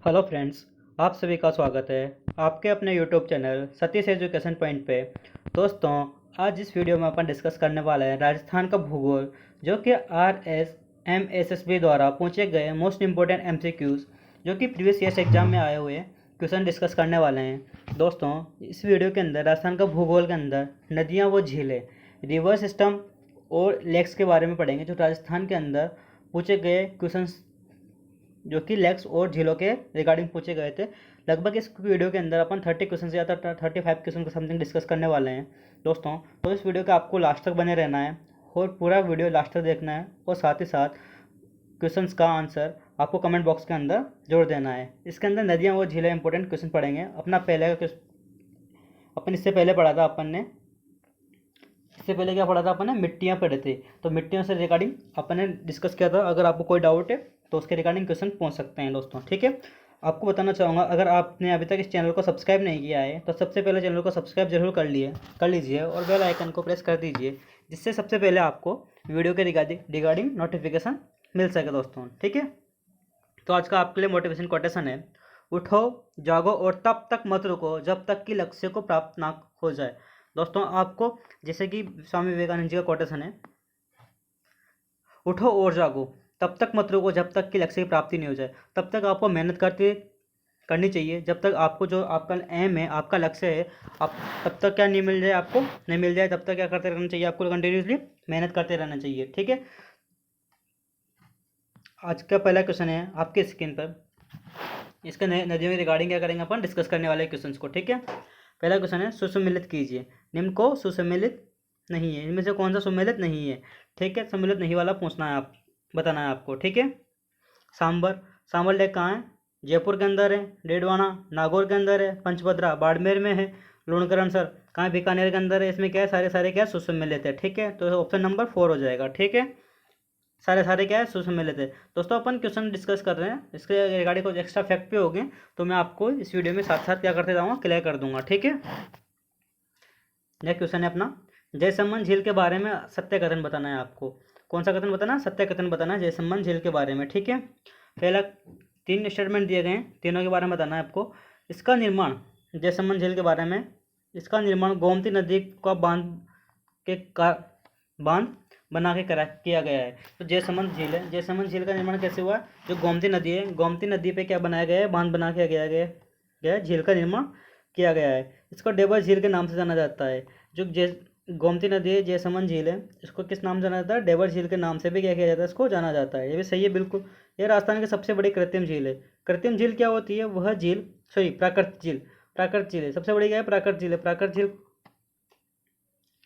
Hello friends, आप सभी का स्वागत है आपके अपने YouTube channel Satish education point पे। दोस्तों, आज इस वीडियो में अपन डिस्कस करने वाले हैं राजस्थान का भूगोल, जो कि RSMSSB द्वारा पूछे गए मोस्ट इम्पोर्टेंट MCQs जो कि प्रीवियस ईयर्स एग्जाम में आए हुए क्वेश्चन डिस्कस करने वाले हैं। दोस्तों, इस वीडियो के अंदर राजस्थान का भूगोल के अंदर नदियाँ व झीलें, रिवर सिस्टम और लेक्स के बारे में पढ़ेंगे, जो राजस्थान के अंदर पूछे गए क्वेश्चन जो कि लेक्स और झीलों के रिगार्डिंग पूछे गए थे। लगभग इस वीडियो के अंदर अपन 30 क्वेश्चन से ज़्यादा 35 क्वेश्चन का समथिंग डिस्कस करने वाले हैं। दोस्तों, तो इस वीडियो का आपको लास्ट तक बने रहना है और पूरा वीडियो लास्ट तक देखना है, और साथ ही साथ क्वेश्चंस का आंसर आपको कमेंट बॉक्स के अंदर जोड़ देना है। इसके अंदर नदियाँ और झीलें इंपॉर्टेंट क्वेश्चन पढ़ेंगे। अपन इससे पहले पढ़ा था इससे पहले क्या पढ़ा था अपन ने? मिट्टियाँ पढ़े थे। तो मिट्टियों से रिगार्डिंग अपन ने डिस्कस किया था। अगर आपको कोई डाउट है तो उसके रिगार्डिंग क्वेश्चन पूछ सकते हैं दोस्तों, ठीक है। आपको बताना चाहूँगा, अगर आपने अभी तक इस चैनल को सब्सक्राइब नहीं किया है तो सबसे पहले चैनल को सब्सक्राइब जरूर कर लीजिए और बेल आइकन को प्रेस कर दीजिए, जिससे सबसे पहले आपको वीडियो के रिगार्डिंग नोटिफिकेशन मिल सके दोस्तों, ठीक है। तो आज का आपके लिए मोटिवेशन कोटेशन है, उठो जागो और तब तक मत रुको जब तक कि लक्ष्य को प्राप्त ना हो जाए। दोस्तों, आपको जैसे कि स्वामी विवेकानंद जी का कोटेशन है, उठो और जागो, तब तक मत रुको जब तक कि लक्ष्य की प्राप्ति नहीं हो जाए। तब तक आपको मेहनत करनी चाहिए, जब तक आपको जो आपका एम है, आपका लक्ष्य है, आप तब तक क्या नहीं मिल जाए, आपको नहीं मिल जाए तब तक क्या करते रहना चाहिए, आपको कंटिन्यूसली मेहनत करते रहना चाहिए, ठीक है। आज का पहला क्वेश्चन है आपके स्क्रीन पर। इसका नदियों में रिगार्डिंग क्या करेंगे अपन? डिस्कस करने वाले क्वेश्चंस को, ठीक है। पहला क्वेश्चन है सुसम्मिलित कीजिए। निम्न को सुसम्मिलित नहीं है, इनमें से कौन सा सम्मिलित नहीं है, ठीक है। सम्मिलित नहीं वाला पूछना है, आप बताना है आपको, ठीक है। सांबर लेक कहाँ है? जयपुर के अंदर है। डेडवाना नागौर के अंदर है। पंचभद्रा बाड़मेर में है। लूणकरण सर कहाँ है? बीकानेर के अंदर है। इसमें क्या है? सारे क्या सुसम्मिलित है, ठीक है। तो ऑप्शन नंबर 4 हो जाएगा, ठीक है। सारे क्या है? सुसम्मिलित है। दोस्तों, अपन क्वेश्चन डिस्कस कर रहे हैं, इसके रिगार्डिंग कुछ एक्स्ट्रा फैक्ट भी हो गए तो मैं आपको इस वीडियो में साथ साथ क्या करते जाऊँगा, क्लियर कर दूंगा, ठीक है। नेक्स्ट क्वेश्चन है अपना, जयसमंद झील के बारे में सत्य कथन बताना है आपको। कौन सा कथन बताना? सत्य कथन बताना है जयसमंद झील के बारे में, ठीक है। पहला 3 स्टेटमेंट दिए गए हैं, तीनों के बारे में बताना है आपको। इसका निर्माण, जयसमंद झील के बारे में, इसका निर्माण गोमती नदी का बांध बना के किया गया है। तो जयसमंद झील है, जयसमंद झील का निर्माण कैसे हुआ? जो गोमती नदी है, गोमती नदी पे क्या बनाया गया है? बांध बना के गया है, झील का निर्माण किया गया है। इसको डेबर झील के नाम से जाना जाता है। जो गोमती नदी है, जयसमंद झील है, इसको किस नाम से जाना जाता है? डेबर झील के नाम से भी क्या किया जाता है? इसको जाना जाता है। ये भी सही है बिल्कुल। यह राजस्थान की सबसे बड़ी कृत्रिम झील है। कृत्रिम झील क्या होती है? वह झील, सॉरी, प्राकृतिक झील है। सबसे बड़ी क्या है? प्राकृतिक झील है। प्राकृतिक झील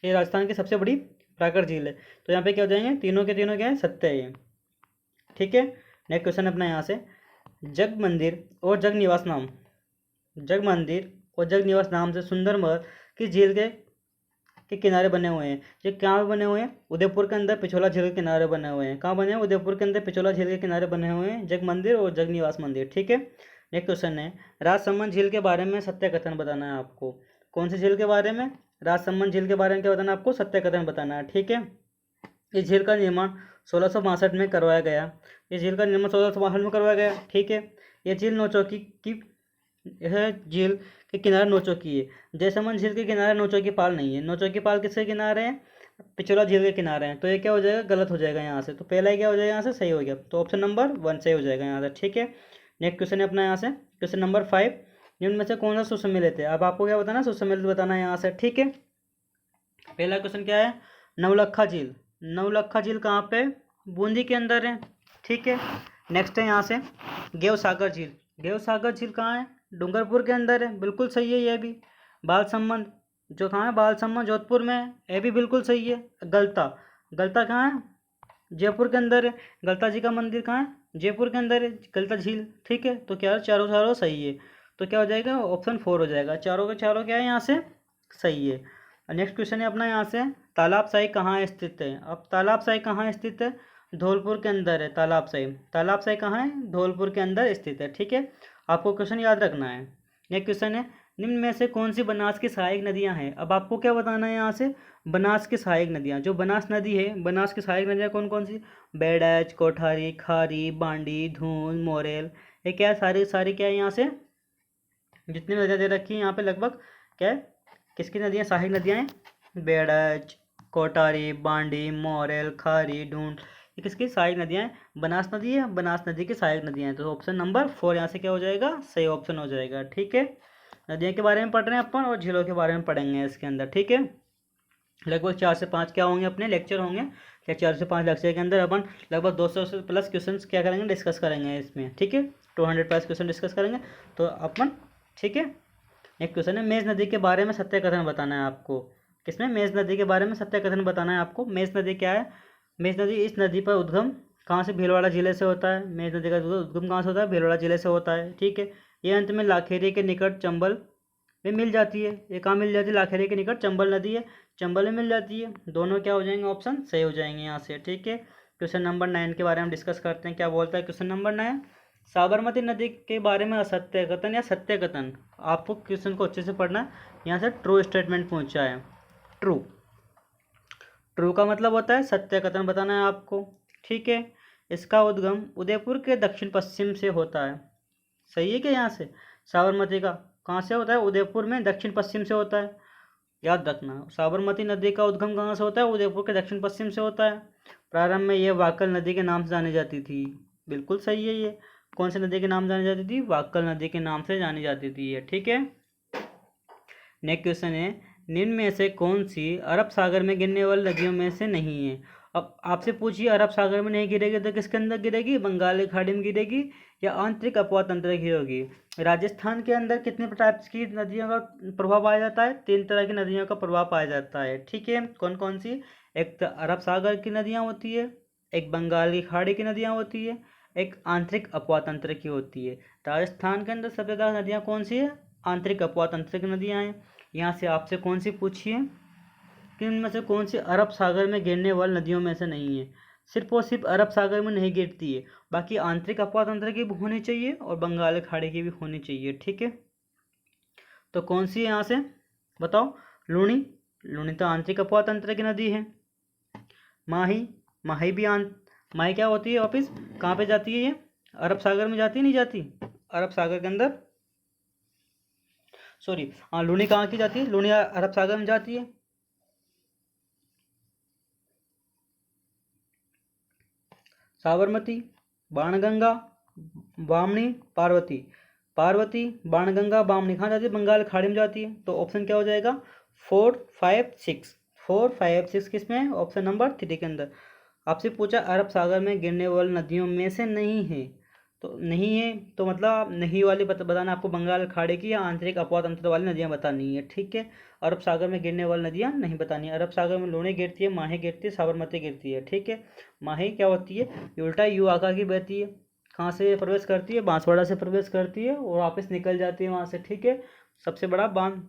ये राजस्थान की सबसे बड़ी प्राकृतिक झील है। तो यहाँ पे क्या हो जाएंगे? तीनों के तीनों क्या है? सत्य है, ठीक है। नेक्स्ट क्वेश्चन अपना यहाँ से, जग मंदिर और जग निवास नाम से सुंदर महल किस झील के किनारे बने हुए हैं? ये कहाँ बने हुए हैं? उदयपुर के अंदर पिछोला झील के किनारे बने हुए हैं। कहाँ बने हैं? उदयपुर के अंदर पिछोला झील के किनारे बने हुए हैं जग मंदिर और जग निवास मंदिर, ठीक है। नेक्स्ट क्वेश्चन है, राजसमंद झील के बारे में सत्य कथन बताना है आपको। कौन सी झील के बारे में? राजसमंद झील के बारे में क्या बताना है आपको? सत्य कथन बताना है, ठीक है। इस झील का निर्माण 1662 में करवाया गया। इस झील का निर्माण 1662 में करवाया गया, ठीक है। यह झील नौचौकी की, यह झील के किनारे नौचौकी है। जयसमंद झील के किनारे नौचौकी पाल नहीं है। नौचौकी पाल किसके किनारे हैं? पिछोला झील के किनारे हैं। तो ये क्या हो जाएगा? गलत हो जाएगा यहाँ से। तो पहला ही क्या हो जाएगा यहाँ से? सही हो गया। तो ऑप्शन नंबर 1 सही हो जाएगा यहाँ से, ठीक है। नेक्स्ट क्वेश्चन है अपना यहाँ से, क्वेश्चन नंबर 5, निम्न में से कौन सा सुसम्मिलित है? अब आपको क्या बताना? सुसम्मिलित बताना है यहाँ से, ठीक है। पहला क्वेश्चन क्या है? नवलखा झील। नवलखा झील कहाँ पे? बूंदी के अंदर है, ठीक है। नेक्स्ट है यहाँ से गेवसागर झील। गेवसागर झील कहाँ है? डूंगरपुर के अंदर है, बिल्कुल सही है ये भी। बालसमंद जो कहाँ है? बालसमंद जोधपुर में है, ये भी बिल्कुल सही है। गलता कहाँ है? जयपुर के अंदर है। गलता जी का मंदिर कहाँ है? जयपुर के अंदर है, गलता झील, ठीक है। तो क्या है? चारों सही है। तो क्या हो जाएगा? ऑप्शन 4 हो जाएगा। चारों के चारों क्या है यहाँ से? सही है। नेक्स्ट क्वेश्चन है अपना यहाँ से, तालाबसाई कहाँ स्थित है? अब तालाबसाई कहाँ स्थित है? धौलपुर के अंदर है तालाबसाई। तालाबसाई कहाँ है? धौलपुर के अंदर स्थित है, ठीक है। आपको क्वेश्चन याद रखना है। नेक्स्ट क्वेश्चन है, निम्न में से कौन सी बनास की सहायक नदियाँ हैं? अब आपको क्या बताना है यहाँ से? बनास की सहायक नदियाँ। जो बनास नदी है, बनास की सहायक नदियाँ कौन कौन सी? बैडैच, कोठारी, खारी, बांडी, धून, मोरेल, ये क्या है, सारी सारी क्या है यहाँ से जितनी नदियाँ दे रखी हैं यहाँ पे लगभग क्या है, किसकी नदियाँ, सहायक नदियाँ हैं, बेड़च, कोटारी, बांडी, मोरेल, खारी, ढूंढ, ये किसकी सहायक नदियाँ हैं, बनास नदी है, बनास नदी की सहायक नदियाँ हैं। तो ऑप्शन नंबर 4 यहाँ से क्या हो जाएगा, सही ऑप्शन हो जाएगा। ठीक है, नदियों के बारे में पढ़ रहे हैं अपन और झीलों के बारे में पढ़ेंगे इसके अंदर। ठीक है, लगभग 4 से 5 क्या होंगे अपने लेक्चर होंगे, क्या 4 से 5 लेक्चर के अंदर अपन लगभग 200 से प्लस क्वेश्चंस क्या करेंगे, डिस्कस करेंगे इसमें। ठीक है, 200 प्लस क्वेश्चन डिस्कस करेंगे तो अपन। ठीक है, एक क्वेश्चन है, मेज नदी के बारे में सत्य कथन बताना है आपको। किसमें, मेज नदी के बारे में सत्य कथन बताना है आपको। मेज नदी क्या है, मेज नदी, इस नदी पर उद्गम कहाँ से, भीलवाड़ा जिले से होता है। मेज नदी का उद्गम कहाँ से होता है, भीलवाड़ा जिले से होता है। ठीक है, ये अंत में लाखेरी के निकट चंबल में मिल जाती है। ये कहाँ मिल जाती है, लाखेरी के निकट चंबल नदी है, चंबल में मिल जाती है। दोनों क्या हो जाएंगे, ऑप्शन सही हो जाएंगे यहाँ से। ठीक है, क्वेश्चन नंबर 9 के बारे में डिस्कस करते हैं। क्या बोलता है क्वेश्चन नंबर 9, साबरमती नदी के बारे में असत्य कथन या सत्य कथन। आपको क्वेश्चन को अच्छे से पढ़ना है। यहाँ से ट्रू स्टेटमेंट पूछा है। ट्रू, ट्रू का मतलब होता है सत्य कथन बताना है आपको। ठीक है, इसका उद्गम उदयपुर के दक्षिण पश्चिम से होता है। सही है क्या, यहाँ से साबरमती का कहाँ से होता है, उदयपुर में दक्षिण पश्चिम से होता है। याद रखना, साबरमती नदी का उद्गम कहाँ से होता है, उदयपुर के दक्षिण पश्चिम से होता है। प्रारंभ में यह वाकल नदी के नाम से जानी जाती थी। बिल्कुल सही है, ये कौन सी नदी के नाम जानी जाती थी, वाकल नदी के नाम से जानी जाती थी ये। ठीक है, नेक्स्ट क्वेश्चन है, निम्न में से कौन सी अरब सागर में गिरने वाली नदियों में से नहीं है। अब आपसे पूछिए, अरब सागर में नहीं गिरेगी तो किसके अंदर गिरेगी, बंगाल की खाड़ी में गिरेगी या आंतरिक अपवा तंत्र की होगी। राजस्थान के अंदर कितने टाइप की नदियों का प्रभाव पाया जाता है, 3 तरह की नदियों का प्रभाव पाया जाता है। ठीक है, कौन कौन सी, एक तो अरब सागर की नदियाँ होती है, एक बंगाल की खाड़ी की नदियाँ होती है, एक आंतरिक अपवा तंत्र की होती है। राजस्थान के अंदर सबसे ज़्यादा नदियाँ कौन सी है, आंतरिक अपवा तंत्र की नदियाँ हैं। यहाँ से आपसे कौन सी पूछी है कि इनमें से कौन सी अरब सागर में गिरने वाली नदियों में से नहीं है। सिर्फ और सिर्फ अरब सागर में नहीं गिरती है, बाकी आंतरिक अपवा तंत्र की भी होनी चाहिए और बंगाल की खाड़ी की भी होनी चाहिए। ठीक है, तो कौन सी है यहाँ से बताओ, लूणी, लूणी तो आंतरिक अपवा तंत्र की नदी है। माही, माही भी माही क्या होती है वापिस, कहाँ पे जाती है ये, अरब सागर में जाती है, नहीं जाती अरब सागर के अंदर, सॉरी हाँ, लूणी कहाँ की जाती है, लूणी अरब सागर में जाती है। साबरमती, बाणगंगा, बामनी, पार्वती, पार्वती, बाणगंगा, बामनी कहाँ जाती है, बंगाल खाड़ी में जाती है। तो ऑप्शन क्या हो जाएगा, 4, 5, 6, 4, 5, 6 किस में है, ऑप्शन नंबर 3 के अंदर। आपसे पूछा अरब सागर में गिरने वाली नदियों में से नहीं है, तो नहीं है तो मतलब नहीं वाली बताना आपको, बंगाल खाड़ी की या आंतरिक अपवा तंत्र वाली नदियाँ बतानी है। ठीक है, अरब सागर में गिरने वाली नदियाँ नहीं बतानी है। अरब सागर में लूणी गिरती है, माही गिरती है, साबरमती गिरती है। ठीक है, माही क्या होती है, ये उल्टा यू आकार की बहती है, कहाँ से प्रवेश करती है, बांसवाड़ा से प्रवेश करती है और वापस निकल जाती है वहाँ से। ठीक है, सबसे बड़ा बांध,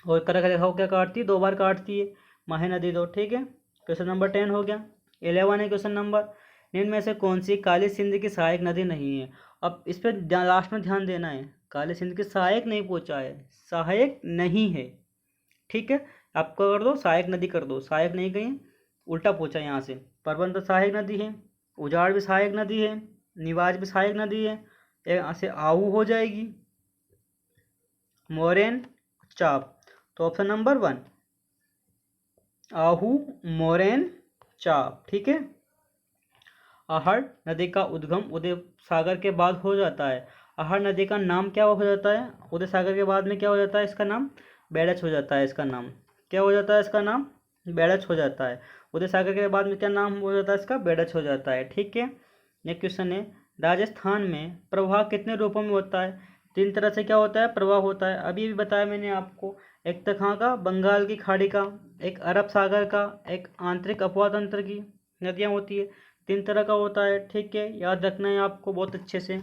और करक रेखाओं क्या काटती है, 2 बार काटती है माही नदी। तो ठीक है, क्वेश्चन नंबर 10 हो गया। 11 है क्वेश्चन नंबर, निम्न में से कौन सी काली सिंध की सहायक नदी नहीं है। अब इस पर लास्ट में ध्यान देना है, काली सिंध की सहायक नहीं पूछा है, सहायक नहीं है। ठीक है, आपको कर दो सहायक नदी कर दो, सहायक नहीं कहीं उल्टा पूछा यहाँ से। परबन तो सहायक नदी है, उजाड़ भी सहायक नदी है, निवाज भी सहायक नदी है, यहाँ से आहू हो जाएगी, मोरेन, चाप। तो ऑप्शन नंबर 1 आहू, मोरेन, चाप। ठीक है, आहड़ नदी का उद्गम उदय सागर के बाद हो जाता है। आहड़ नदी का नाम क्या हो जाता है, उदय सागर के बाद में क्या हो जाता है, इसका नाम बेड़च हो जाता है। इसका नाम क्या हो जाता है, इसका नाम बेड़च हो जाता है। उदय सागर के बाद में क्या नाम हो जाता है इसका, बेड़च हो जाता है। ठीक है, नेक्स्ट क्वेश्चन है, राजस्थान में प्रवाह कितने रूपों में होता है। 3 तरह से क्या होता है, प्रवाह होता है। अभी भी बताया मैंने आपको, एक तो कहाँ का, बंगाल की खाड़ी का, एक अरब सागर का, एक आंतरिक अपवा तंत्र की नदियाँ होती है। 3 तरह का होता है। ठीक है, याद रखना है आपको बहुत अच्छे से।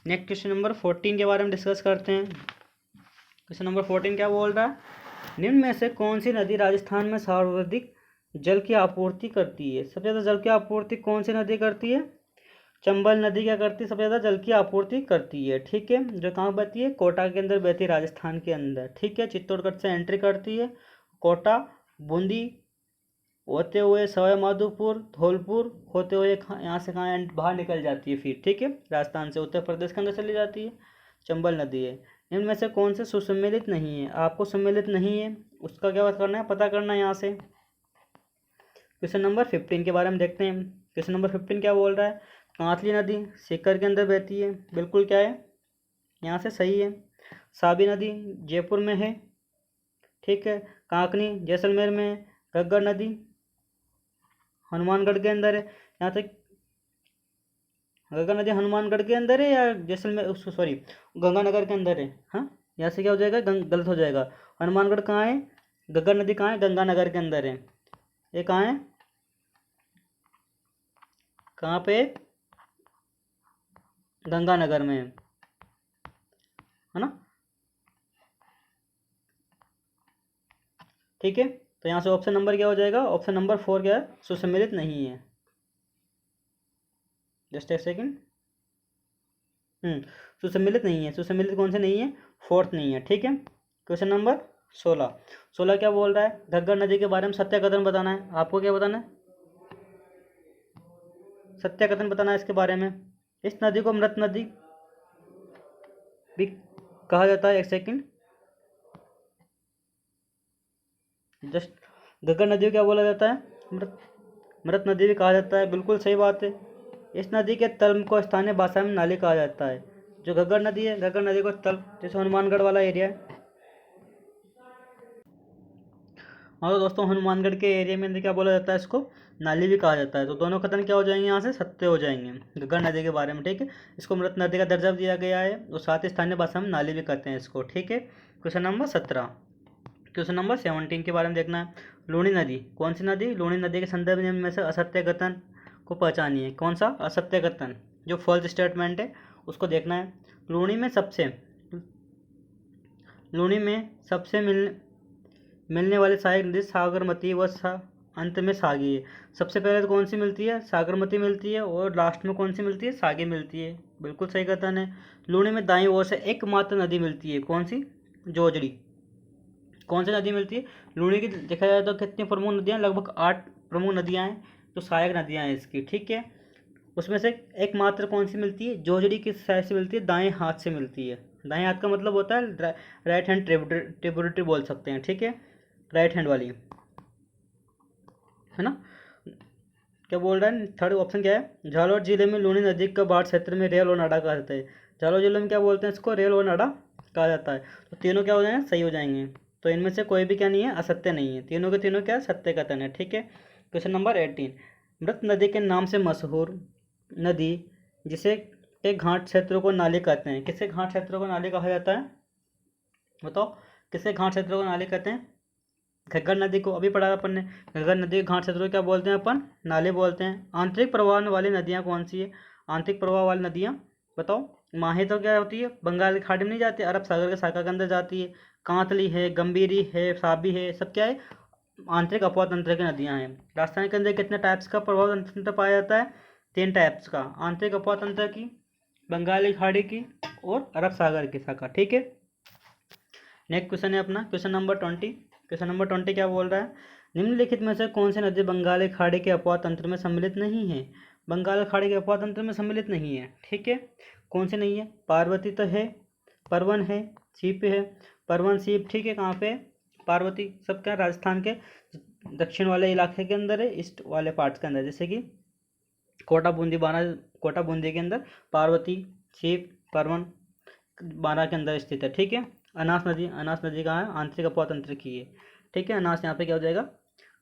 नेक्स्ट क्वेश्चन नंबर 14 के बारे में डिस्कस करते हैं। क्वेश्चन नंबर 14 क्या बोल रहा है, निम्न में से कौन सी नदी राजस्थान में सर्वाधिक जल की आपूर्ति करती है। सबसे ज़्यादा जल की आपूर्ति कौन सी नदी करती है, चंबल नदी क्या करती है, सबसे ज़्यादा जल की आपूर्ति करती है। ठीक है, जो कहाँ बहती है, कोटा के अंदर बहती है, राजस्थान के अंदर। ठीक है, चित्तौड़गढ़ से एंट्री करती है, कोटा, बूंदी, होते हुए सवाई माधोपुर, धौलपुर होते हुए यहाँ से कहाँ बाहर निकल जाती है फिर, ठीक है, राजस्थान से उत्तर प्रदेश के अंदर चली जाती है, चंबल नदी है। इनमें से कौन से सुसम्मिलित नहीं है? आपको सम्मिलित नहीं है उसका क्या करना है, पता करना है यहाँ से। क्वेश्चन नंबर 15 के बारे में देखते हैं। क्वेश्चन नंबर 15 क्या बोल रहा है? कांतली नदी सीकर के अंदर बहती है, बिल्कुल क्या है यहाँ से सही है। साबी नदी जयपुर में है, ठीक है। कांकनी जैसलमेर में है। घग्गर नदी हनुमानगढ़ के अंदर है। यहाँ तक घग्गर नदी हनुमानगढ़ के अंदर है या जैसलमेर, सॉरी गंगानगर के अंदर है। हाँ, यहाँ से क्या हो जाएगा, गलत हो जाएगा। हनुमानगढ़ कहाँ है? घग्गर नदी कहाँ है? गंगानगर के अंदर है। ये कहाँ है, कहाँ पे? गंगानगर में है ना, ठीक है। तो यहाँ से ऑप्शन नंबर क्या हो जाएगा? ऑप्शन नंबर 4 क्या है? सुसम्मिलित नहीं है। जस्ट एक सेकेंड। सुसम्मिलित नहीं है। सुसम्मिलित कौन से नहीं है? फोर्थ नहीं है, ठीक है। Question number 16। 16 क्या बोल रहा है? घग्गर नदी के बारे में सत्य कथन बताना है। आपको क्या बताना है? सत्य कथन बताना है इसके बारे में। इस नदी को मृत नदी भी कहा जाता है। एक सेकेंड, जस्ट घग्गर नदी को क्या बोला जाता है? मृत मृत नदी भी कहा जाता है, बिल्कुल सही बात है। इस नदी के तल को स्थानीय भाषा में नाली कहा जाता है। जो घग्गर नदी है, घग्गर नदी को तल, जैसे हनुमानगढ़ वाला एरिया है। हाँ तो दोस्तों, हनुमानगढ़ के एरिया में क्या बोला जाता है? इसको नाली भी कहा जाता है। तो दोनों कथन क्या हो जाएंगे यहाँ से? सत्य हो जाएंगे घग्गर नदी के बारे में, ठीक है। इसको मृत नदी का दर्जा दिया गया है और साथ ही स्थानीय भाषा में नाली भी कहते हैं इसको, ठीक है। Question number 17। क्वेश्चन नंबर 17 के बारे में देखना है। लूणी नदी कौन सी नदी? लूणी नदी के संदर्भ में से असत्य कथन को पहचानिए। कौन सा असत्य कथन? जो फॉल्स स्टेटमेंट है उसको देखना है। लूणी में सबसे मिलने वाली सहायक नदी सागरमती व अंत में सागी है। सबसे पहले तो कौन सी मिलती है? सागरमती मिलती है, और लास्ट में कौन सी मिलती है? सागी मिलती है, बिल्कुल सही कथन है। लूणी में दाईं ओर से एकमात्र नदी मिलती है, कौन सी? जोजड़ी। कौन सी नदी मिलती है? लूणी की देखा जाए तो कितनी प्रमुख नदियाँ? लगभग 8 प्रमुख नदियाँ हैं जो सहायक नदियाँ हैं इसकी, ठीक है। उसमें से एकमात्र कौन सी मिलती है? जोजड़ी किस साइड से मिलती है? दाएं हाथ से मिलती है। दाएं हाथ का मतलब होता है राइट हैंड ट्रिब्यूटरी बोल सकते हैं, ठीक है, राइट हैंड वाली, है ना। क्या बोल रहा है? थर्ड ऑप्शन क्या है? झालावाड़ जिले में लूणी नदी का बाढ़ क्षेत्र में रेल और नाडा कहा जाता है। झालावाड़ जिले में क्या बोलते हैं इसको? रेल और नाडा कहा जाता है। तो तीनों क्या हो जाएंगे? सही हो जाएंगे। तो इनमें से कोई भी क्या नहीं है? असत्य नहीं है। तीनों के तीनों क्या? सत्य कथन है, ठीक है। Question number 18। मृत नदी के नाम से मशहूर नदी जिसे के घाट क्षेत्रों को नाली कहते हैं। किसके घाट क्षेत्रों को नाली कहा जाता है? बताओ, किसके घाट क्षेत्रों को नाली कहते हैं? घग्गर नदी को अभी पढ़ा अपन ने। घग्गर नदी के घाट क्षेत्रों को क्या बोलते हैं अपन? नाले बोलते हैं। आंतरिक प्रवाह वाली नदियाँ कौन सी है? आंतरिक प्रवाह वाली नदियाँ बताओ। माही तो क्या होती है? बंगाल की खाड़ी में नहीं जाती, अरब सागर के शाखा के अंदर जाती है। कांतली है, गंभीरी है, साबी है, सब क्या है? आंतरिक अपवाह तंत्र की नदियाँ हैं। राजस्थान के अंदर कितने टाइप्स का प्रभाव तंत्र पाया जाता है? 3 टाइप्स का। आंतरिक अपवाह तंत्र की, बंगाली खाड़ी की और अरब सागर की शाखा, ठीक है। नेक्स्ट क्वेश्चन है अपना क्वेश्चन नंबर 20। क्वेश्चन नंबर 20 क्या बोल रहा है? निम्नलिखित में से कौन सी नदी बंगाली खाड़ी के अपवाह तंत्र में सम्मिलित नहीं है? बंगाल खाड़ी के अपवाह तंत्र में सम्मिलित नहीं है, ठीक है। कौन सी नहीं है? पार्वती तो है, परवन है, सीप है। परवन सीप, ठीक है, कहाँ पे? पार्वती सब क्या? राजस्थान के दक्षिण वाले इलाके के अंदर है, ईस्ट वाले पार्ट्स के अंदर, जैसे कि कोटा बूंदी के अंदर पार्वती, सीप, परवन बारा के अंदर स्थित है, ठीक है। अनास नदी कहाँ है? आंतरिक अपवाह तंत्र की है, ठीक है। अनास यहाँ पे क्या हो जाएगा?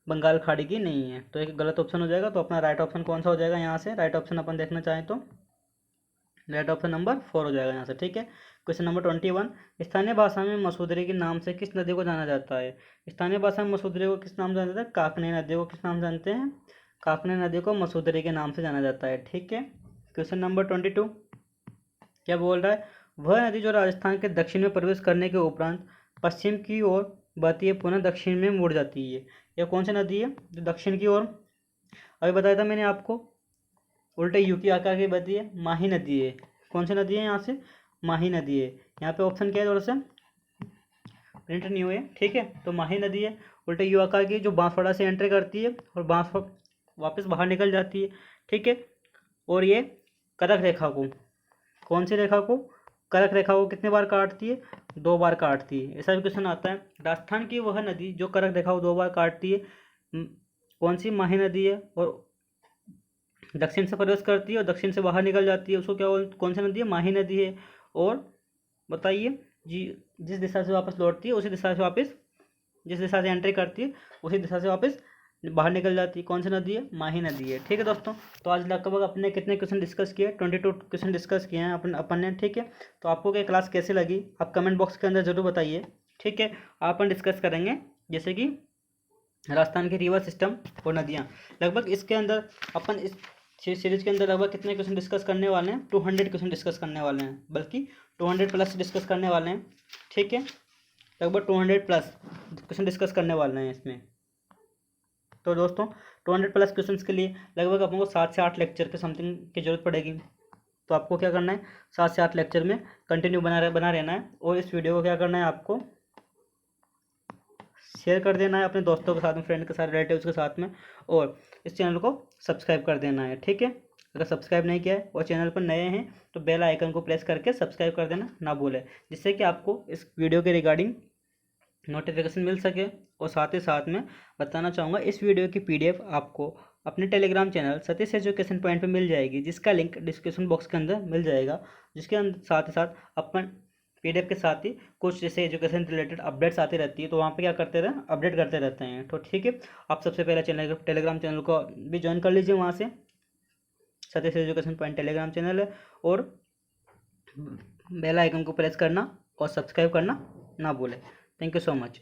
बंगाल खाड़ी की नहीं है, तो एक गलत ऑप्शन हो जाएगा। तो अपना राइट ऑप्शन कौन सा हो जाएगा यहाँ से? राइट ऑप्शन अपन देखना चाहें तो राइट ऑप्शन नंबर 4 हो जाएगा यहाँ से, ठीक है। Question number 21। स्थानीय भाषा में मसूदरी के नाम से किस नदी को जाना जाता है? स्थानीय भाषा में मसूदरी को किस नाम से जाना जाता है? काकनी नदी को किस नाम से जानते हैं? काकनी नदी को मसूदरी के नाम से जाना जाता है, ठीक है। क्वेश्चन नंबर 22 क्या बोल रहा है? वह नदी जो राजस्थान के दक्षिण में प्रवेश करने के उपरांत पश्चिम की ओर बहती है, पुनः दक्षिण में मुड़ जाती है। यह कौन सी नदी है जो दक्षिण की ओर? अभी बताया था मैंने आपको, उल्टे यू की आकार की बहती है। माही नदी है। कौन सी नदी है यहाँ से? माही नदी है। यहाँ पे ऑप्शन क्या है थोड़ा सा? एंटर नहीं हुए, ठीक है। तो माही नदी है उल्टे यू आकार की, जो बांसवाड़ा से एंटर करती है और वापस बाहर निकल जाती है, ठीक है। और ये कर्क रेखा को, कौन सी रेखा को, कर्क रेखा को कितने बार काटती है, 2 बार काटती है। ऐसा भी क्वेश्चन आता है, राजस्थान की वह नदी जो कर्क रेखा को 2 बार काटती है कौन सी, माही नदी है, और दक्षिण से प्रवेश करती है और दक्षिण से बाहर निकल जाती है, उसको क्या कौन सी नदी है, माही नदी है। और बताइए जी, जिस दिशा से वापस लौटती है उसी दिशा से वापस, जिस दिशा से एंट्री करती है उसी दिशा से वापस बाहर निकल जाती है, कौन सी नदी है, माही नदी है, ठीक है दोस्तों। तो आज लगभग अपने कितने क्वेश्चन डिस्कस किए, 22 क्वेश्चन डिस्कस किए हैं अपन ने, ठीक है। तो आपको क्या क्लास कैसी लगी आप कमेंट बॉक्स के अंदर जरूर बताइए, ठीक है। अपन डिस्कस करेंगे जैसे कि राजस्थान के रिवर सिस्टम और नदियाँ। लगभग इसके अंदर अपन इस सीरीज के अंदर लगभग कितने क्वेश्चन डिस्कस करने वाले हैं, 200 क्वेश्चन डिस्कस करने वाले हैं, बल्कि 200 प्लस डिस्कस करने वाले हैं, ठीक है। लगभग 200 प्लस क्वेश्चन डिस्कस करने वाले हैं इसमें। तो दोस्तों 200 प्लस क्वेश्चन के लिए लगभग अपन को 7 से 8 लेक्चर के समथिंग की जरूरत पड़ेगी। तो आपको क्या करना है, 7 से 8 लेक्चर में कंटिन्यू बना रहना है। और इस वीडियो को क्या करना है, आपको शेयर कर देना है अपने दोस्तों के साथ में, फ्रेंड के साथ, रिलेटिव्स के साथ में। और इस चैनल को सब्सक्राइब कर देना है, ठीक है। अगर सब्सक्राइब नहीं किया है और चैनल पर नए हैं तो बेल आइकन को प्रेस करके सब्सक्राइब कर देना ना भूलें, जिससे कि आपको इस वीडियो के रिगार्डिंग नोटिफिकेशन मिल सके। और साथ ही साथ में बताना चाहूँगा, इस वीडियो की PDF आपको अपने Telegram channel Satish education point पे मिल जाएगी, जिसका लिंक डिस्क्रिप्शन बॉक्स के अंदर मिल जाएगा। जिसके अंदर साथ ही साथ अपन PDF के साथ ही कुछ जैसे एजुकेशन रिलेटेड अपडेट्स आती रहती है, तो वहाँ पे क्या करते रहे, अपडेट करते रहते हैं। तो ठीक है, आप सबसे पहले टेलीग्राम चैनल को भी ज्वाइन कर लीजिए, वहाँ से Satish education point Telegram channel है। और बेल आइकन को प्रेस करना और सब्सक्राइब करना ना भूलें। Thank you so much.